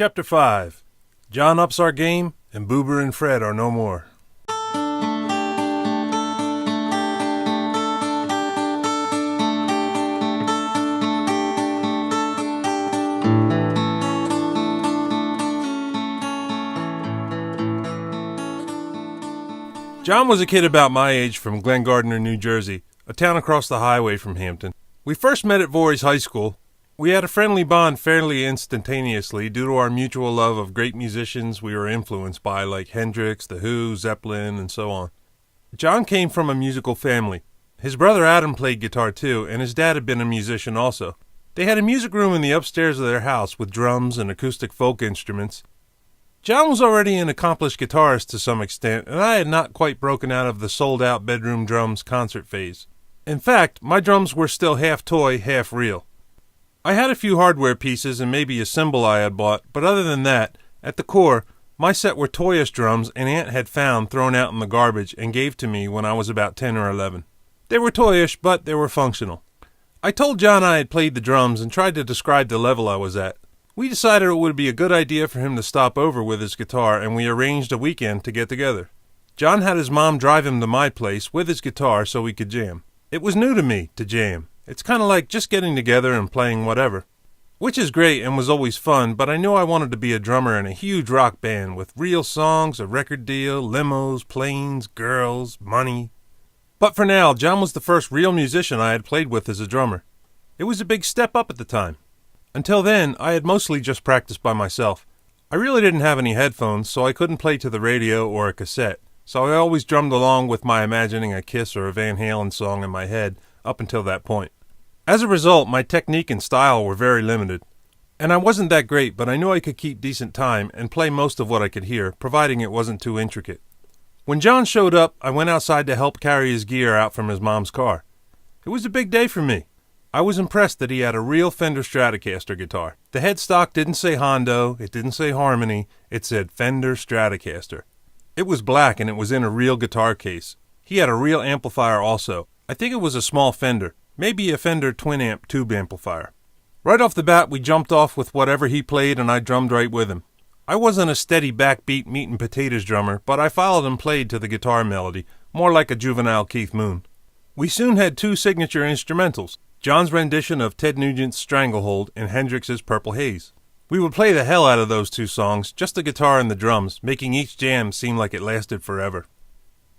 Chapter 5. John ups our game, and Boober and Fred are no more. John was a kid about my age from Glen Gardner, New Jersey, a town across the highway from Hampton. We first met at Voorhees High School. We had a friendly bond fairly instantaneously due to our mutual love of great musicians we were influenced by, like Hendrix, The Who, Zeppelin, and so on. John came from a musical family. His brother Adam played guitar too, and his dad had been a musician also. They had a music room in the upstairs of their house with drums and acoustic folk instruments. John was already an accomplished guitarist to some extent, and I had not quite broken out of the sold-out bedroom drums concert phase. In fact, my drums were still half toy, half real. I had a few hardware pieces and maybe a cymbal I had bought, but other than that, at the core, my set were toyish drums an aunt had found thrown out in the garbage and gave to me when I was about 10 or 11. They were toyish, but they were functional. I told John I had played the drums and tried to describe the level I was at. We decided it would be a good idea for him to stop over with his guitar, and we arranged a weekend to get together. John had his mom drive him to my place with his guitar so we could jam. It was new to me to jam. It's kind of like just getting together and playing whatever. Which is great and was always fun, but I knew I wanted to be a drummer in a huge rock band with real songs, a record deal, limos, planes, girls, money. But for now, John was the first real musician I had played with as a drummer. It was a big step up at the time. Until then, I had mostly just practiced by myself. I really didn't have any headphones, so I couldn't play to the radio or a cassette, so I always drummed along with my imagining a Kiss or a Van Halen song in my head up until that point. As a result, my technique and style were very limited. And I wasn't that great, but I knew I could keep decent time and play most of what I could hear, providing it wasn't too intricate. When John showed up, I went outside to help carry his gear out from his mom's car. It was a big day for me. I was impressed that he had a real Fender Stratocaster guitar. The headstock didn't say Hondo, it didn't say Harmony, it said Fender Stratocaster. It was black and it was in a real guitar case. He had a real amplifier also. I think it was a small Fender, maybe a Fender twin amp tube amplifier. Right off the bat, we jumped off with whatever he played and I drummed right with him. I wasn't a steady backbeat meat and potatoes drummer, but I followed and played to the guitar melody, more like a juvenile Keith Moon. We soon had two signature instrumentals, John's rendition of Ted Nugent's Stranglehold and Hendrix's Purple Haze. We would play the hell out of those two songs, just the guitar and the drums, making each jam seem like it lasted forever.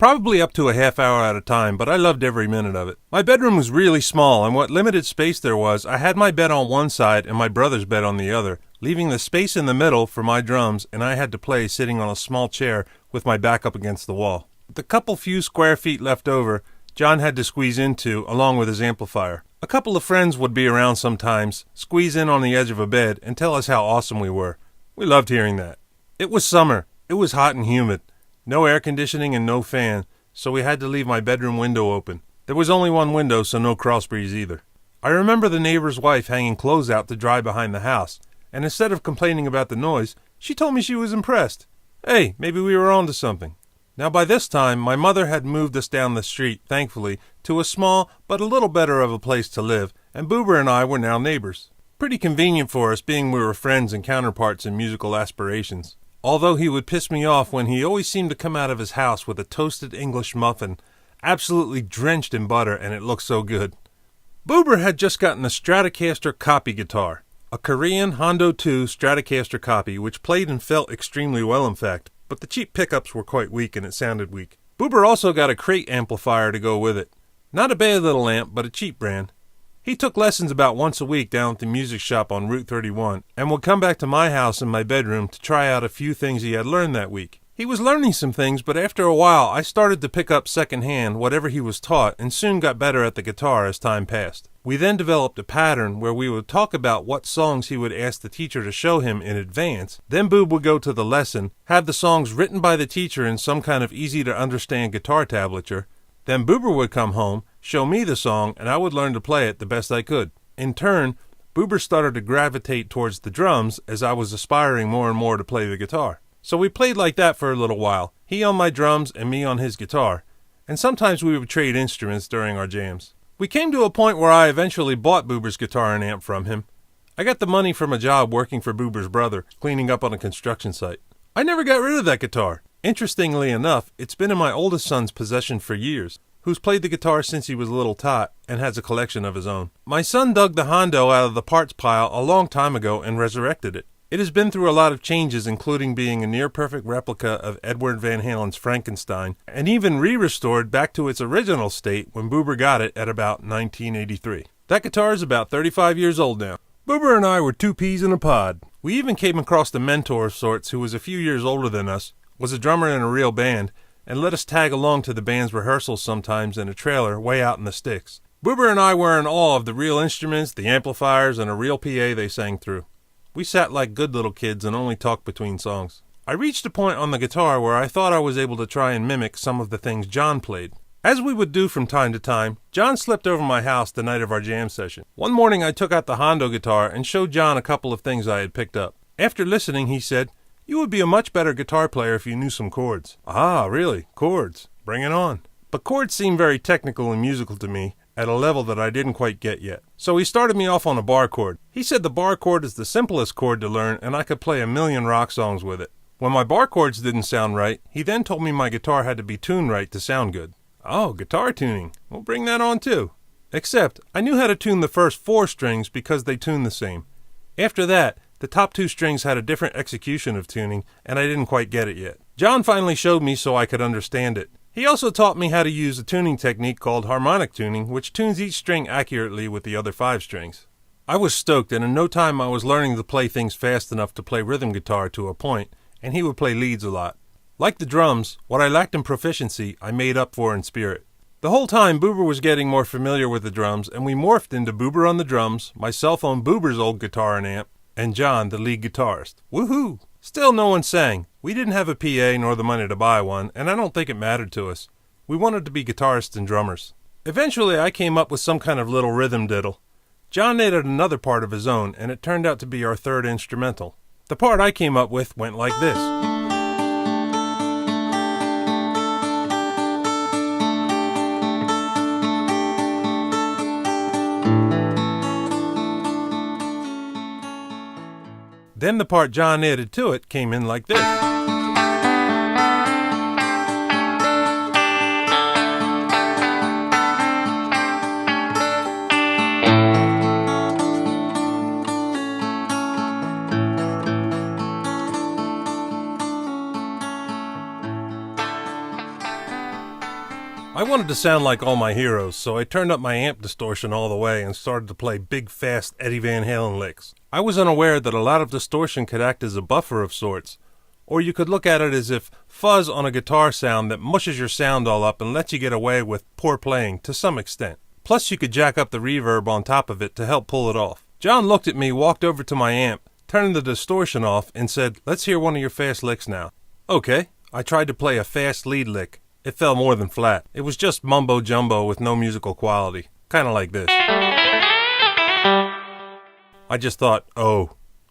Probably up to a half hour at a time, but I loved every minute of it. My bedroom was really small, and what limited space there was, I had my bed on one side and my brother's bed on the other, leaving the space in the middle for my drums, and I had to play sitting on a small chair with my back up against the wall. The couple few square feet left over, John had to squeeze into, along with his amplifier. A couple of friends would be around sometimes, squeeze in on the edge of a bed, and tell us how awesome we were. We loved hearing that. It was summer. It was hot and humid. No air conditioning and no fan, so we had to leave my bedroom window open. There was only one window, so no cross breeze either. I remember the neighbor's wife hanging clothes out to dry behind the house, and instead of complaining about the noise, she told me she was impressed. Hey, maybe we were on to something. Now by this time, my mother had moved us down the street, thankfully, to a small but a little better of a place to live, and Boober and I were now neighbors. Pretty convenient for us, being we were friends and counterparts in musical aspirations. Although he would piss me off when he always seemed to come out of his house with a toasted English muffin, absolutely drenched in butter, and it looked so good. Boober had just gotten a Stratocaster copy guitar, a Korean Hondo 2 Stratocaster copy, which played and felt extremely well in fact, but the cheap pickups were quite weak and it sounded weak. Boober also got a crate amplifier to go with it. Not a bad little amp, but a cheap brand. He took lessons about once a week down at the music shop on Route 31 and would come back to my house in my bedroom to try out a few things he had learned that week. He was learning some things, but after a while I started to pick up secondhand whatever he was taught and soon got better at the guitar as time passed. We then developed a pattern where we would talk about what songs he would ask the teacher to show him in advance. Then Boob would go to the lesson, have the songs written by the teacher in some kind of easy-to-understand guitar tablature. Then Boober would come home, show me the song, and I would learn to play it the best I could. In turn, Boober started to gravitate towards the drums as I was aspiring more and more to play the guitar. So we played like that for a little while, he on my drums and me on his guitar, and sometimes we would trade instruments during our jams. We came to a point where I eventually bought Boober's guitar and amp from him. I got the money from a job working for Boober's brother, cleaning up on a construction site. I never got rid of that guitar. Interestingly enough, it's been in my oldest son's possession for years, who's played the guitar since he was a little tot and has a collection of his own. My son dug the Hondo out of the parts pile a long time ago and resurrected it. It has been through a lot of changes, including being a near-perfect replica of Edward Van Halen's Frankenstein, and even re-restored back to its original state when Boober got it at about 1983. That guitar is about 35 years old now. Boober and I were two peas in a pod. We even came across a mentor of sorts who was a few years older than us, was a drummer in a real band, and let us tag along to the band's rehearsals sometimes in a trailer way out in the sticks. Boober and I were in awe of the real instruments, the amplifiers, and a real PA they sang through. We sat like good little kids and only talked between songs. I reached a point on the guitar where I thought I was able to try and mimic some of the things John played. As we would do from time to time, John slept over my house the night of our jam session. One morning I took out the Hondo guitar and showed John a couple of things I had picked up. After listening, he said, "You would be a much better guitar player if you knew some chords." Ah, really? Chords? Bring it on. But chords seemed very technical and musical to me, at a level that I didn't quite get yet. So he started me off on a bar chord. He said the bar chord is the simplest chord to learn and I could play a million rock songs with it. When my bar chords didn't sound right, he then told me my guitar had to be tuned right to sound good. Oh, guitar tuning. We'll bring that on too. Except, I knew how to tune the first 4 strings because they tune the same. After that, the top 2 strings had a different execution of tuning, and I didn't quite get it yet. John finally showed me so I could understand it. He also taught me how to use a tuning technique called harmonic tuning, which tunes each string accurately with the other 5 strings. I was stoked, and in no time I was learning to play things fast enough to play rhythm guitar to a point, and he would play leads a lot. Like the drums, what I lacked in proficiency, I made up for in spirit. The whole time, Boober was getting more familiar with the drums, and we morphed into Boober on the drums, myself on Boober's old guitar and amp, and John, the lead guitarist. Woohoo! Still no one sang. We didn't have a PA nor the money to buy one, and I don't think it mattered to us. We wanted to be guitarists and drummers. Eventually I came up with some kind of little rhythm diddle. John added another part of his own, and it turned out to be our third instrumental. The part I came up with went like this. Then the part John added to it came in like this. I wanted to sound like all my heroes, so I turned up my amp distortion all the way and started to play big, fast Eddie Van Halen licks. I was unaware that a lot of distortion could act as a buffer of sorts, or you could look at it as if fuzz on a guitar sound that mushes your sound all up and lets you get away with poor playing to some extent. Plus you could jack up the reverb on top of it to help pull it off. John looked at me, walked over to my amp, turned the distortion off, and said, "Let's hear one of your fast licks now." Okay, I tried to play a fast lead lick. It fell more than flat. It was just mumbo-jumbo with no musical quality. Kinda like this. I just thought, oh,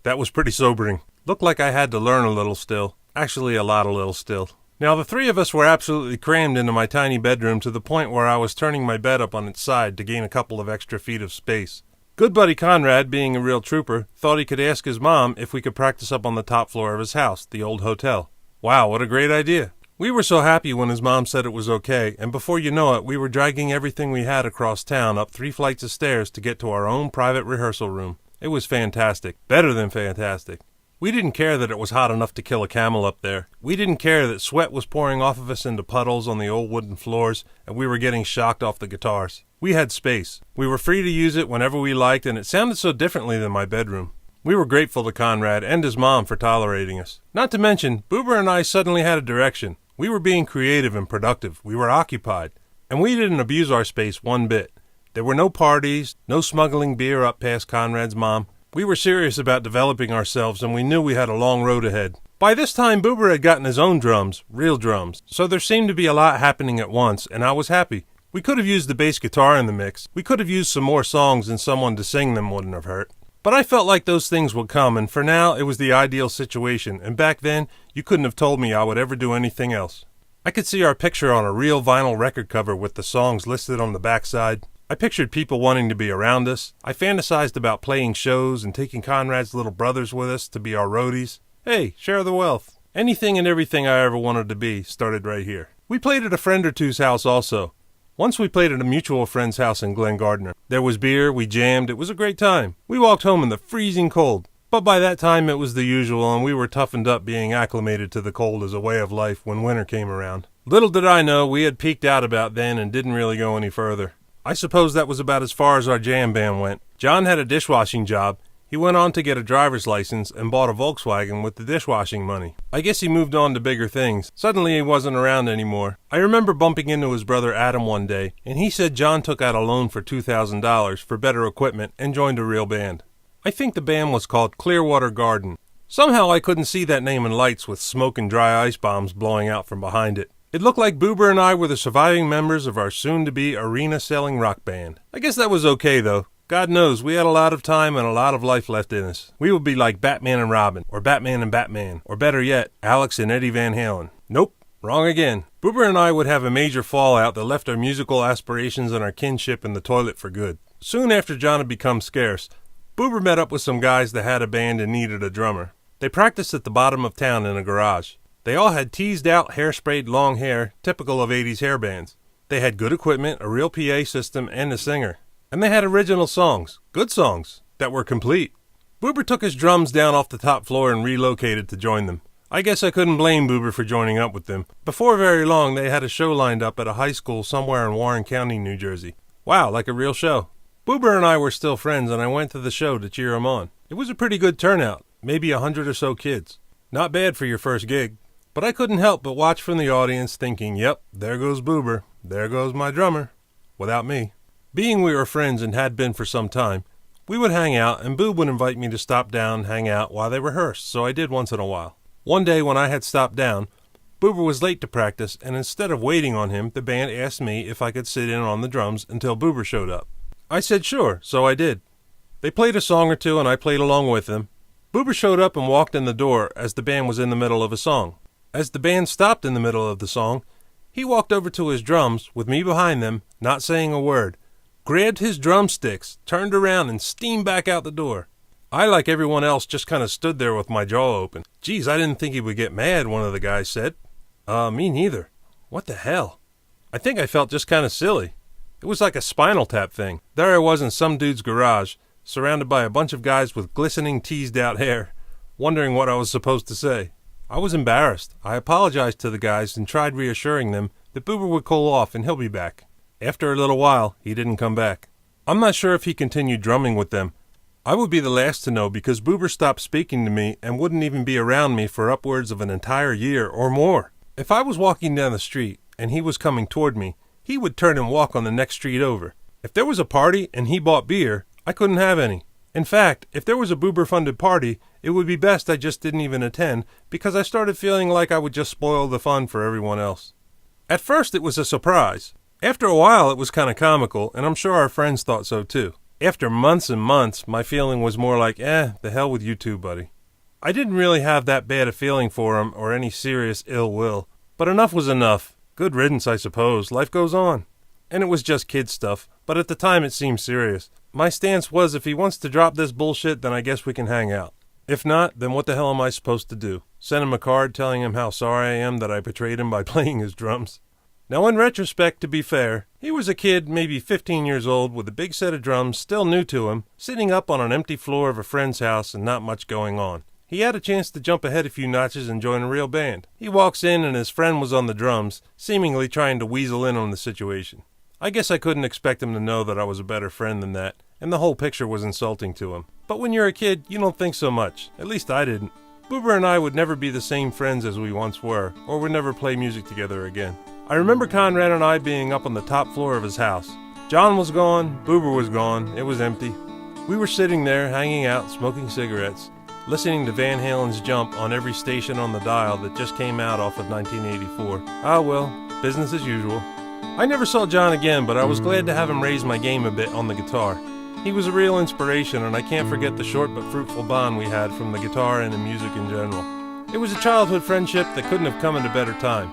that was pretty sobering. Looked like I had to learn a little still. Actually, a lot of little still. Now, the 3 of us were absolutely crammed into my tiny bedroom to the point where I was turning my bed up on its side to gain a couple of extra feet of space. Good buddy Conrad, being a real trooper, thought he could ask his mom if we could practice up on the top floor of his house, the old hotel. Wow, what a great idea. We were so happy when his mom said it was okay, and before you know it, we were dragging everything we had across town up 3 flights of stairs to get to our own private rehearsal room. It was fantastic. Better than fantastic. We didn't care that it was hot enough to kill a camel up there. We didn't care that sweat was pouring off of us into puddles on the old wooden floors, and we were getting shocked off the guitars. We had space. We were free to use it whenever we liked, and it sounded so differently than my bedroom. We were grateful to Conrad and his mom for tolerating us. Not to mention, Boober and I suddenly had a direction. We were being creative and productive. We were occupied. And we didn't abuse our space one bit. There were no parties, no smuggling beer up past Conrad's mom. We were serious about developing ourselves, and we knew we had a long road ahead. By this time, Boober had gotten his own drums, real drums, so there seemed to be a lot happening at once, and I was happy. We could have used the bass guitar in the mix. We could have used some more songs, and someone to sing them wouldn't have hurt. But I felt like those things would come, and for now, it was the ideal situation, and back then, you couldn't have told me I would ever do anything else. I could see our picture on a real vinyl record cover with the songs listed on the backside. I pictured people wanting to be around us. I fantasized about playing shows and taking Conrad's little brothers with us to be our roadies. Hey, share the wealth. Anything and everything I ever wanted to be started right here. We played at a friend or two's house also. Once we played at a mutual friend's house in Glen Gardner. There was beer, we jammed, it was a great time. We walked home in the freezing cold. But by that time it was the usual, and we were toughened up being acclimated to the cold as a way of life when winter came around. Little did I know we had peaked out about then and didn't really go any further. I suppose that was about as far as our jam band went. John had a dishwashing job. He went on to get a driver's license and bought a Volkswagen with the dishwashing money. I guess he moved on to bigger things. Suddenly he wasn't around anymore. I remember bumping into his brother Adam one day, and he said John took out a loan for $2,000 for better equipment and joined a real band. I think the band was called Clearwater Garden. Somehow I couldn't see that name in lights with smoke and dry ice bombs blowing out from behind it. It looked like Boober and I were the surviving members of our soon-to-be arena-selling rock band. I guess that was okay, though. God knows, we had a lot of time and a lot of life left in us. We would be like Batman and Robin, or Batman and Batman, or better yet, Alex and Eddie Van Halen. Nope, wrong again. Boober and I would have a major fallout that left our musical aspirations and our kinship in the toilet for good. Soon after John had become scarce, Boober met up with some guys that had a band and needed a drummer. They practiced at the bottom of town in a garage. They all had teased-out, hair-sprayed long hair, typical of 80s hair bands. They had good equipment, a real PA system, and a singer. And they had original songs, good songs, that were complete. Boober took his drums down off the top floor and relocated to join them. I guess I couldn't blame Boober for joining up with them. Before very long, they had a show lined up at a high school somewhere in Warren County, New Jersey. Wow, like a real show. Boober and I were still friends, and I went to the show to cheer him on. It was a pretty good turnout, maybe 100 or so kids. Not bad for your first gig. But I couldn't help but watch from the audience thinking, yep, there goes Boober, there goes my drummer, without me. Being we were friends and had been for some time, we would hang out, and Boob would invite me to stop down and hang out while they rehearsed, so I did once in a while. One day when I had stopped down, Boober was late to practice, and instead of waiting on him, the band asked me if I could sit in on the drums until Boober showed up. I said sure, so I did. They played a song or two, and I played along with them. Boober showed up and walked in the door as the band was in the middle of a song. As the band stopped in the middle of the song, he walked over to his drums, with me behind them, not saying a word, grabbed his drumsticks, turned around, and steamed back out the door. I, like everyone else, just kind of stood there with my jaw open. Geez, I didn't think he would get mad, one of the guys said. Me neither. What the hell? I think I felt just kind of silly. It was like a Spinal Tap thing. There I was in some dude's garage, surrounded by a bunch of guys with glistening teased-out hair, wondering what I was supposed to say. I was embarrassed. I apologized to the guys and tried reassuring them that Boober would cool off and he'll be back. After a little while, he didn't come back. I'm not sure if he continued drumming with them. I would be the last to know because Boober stopped speaking to me and wouldn't even be around me for upwards of an entire year or more. If I was walking down the street and he was coming toward me, he would turn and walk on the next street over. If there was a party and he bought beer, I couldn't have any. In fact, if there was a Boober-funded party, it would be best I just didn't even attend because I started feeling like I would just spoil the fun for everyone else. At first it was a surprise. After a while it was kind of comical, and I'm sure our friends thought so too. After months and months, my feeling was more like, the hell with you two, buddy. I didn't really have that bad a feeling for him or any serious ill will, but enough was enough. Good riddance, I suppose. Life goes on. And it was just kid stuff, but at the time it seemed serious. My stance was if he wants to drop this bullshit, then I guess we can hang out. If not, then what the hell am I supposed to do? Send him a card telling him how sorry I am that I betrayed him by playing his drums? Now in retrospect, to be fair, he was a kid, maybe 15 years old, with a big set of drums, still new to him, sitting up on an empty floor of a friend's house and not much going on. He had a chance to jump ahead a few notches and join a real band. He walks in and his friend was on the drums, seemingly trying to weasel in on the situation. I guess I couldn't expect him to know that I was a better friend than that, and the whole picture was insulting to him. But when you're a kid, you don't think so much. At least I didn't. Boober and I would never be the same friends as we once were, or would never play music together again. I remember Conrad and I being up on the top floor of his house. John was gone, Boober was gone, it was empty. We were sitting there, hanging out, smoking cigarettes, listening to Van Halen's Jump on every station on the dial that just came out off of 1984. Ah well, business as usual. I never saw John again, but I was glad to have him raise my game a bit on the guitar. He was a real inspiration, and I can't forget the short but fruitful bond we had from the guitar and the music in general. It was a childhood friendship that couldn't have come at a better time.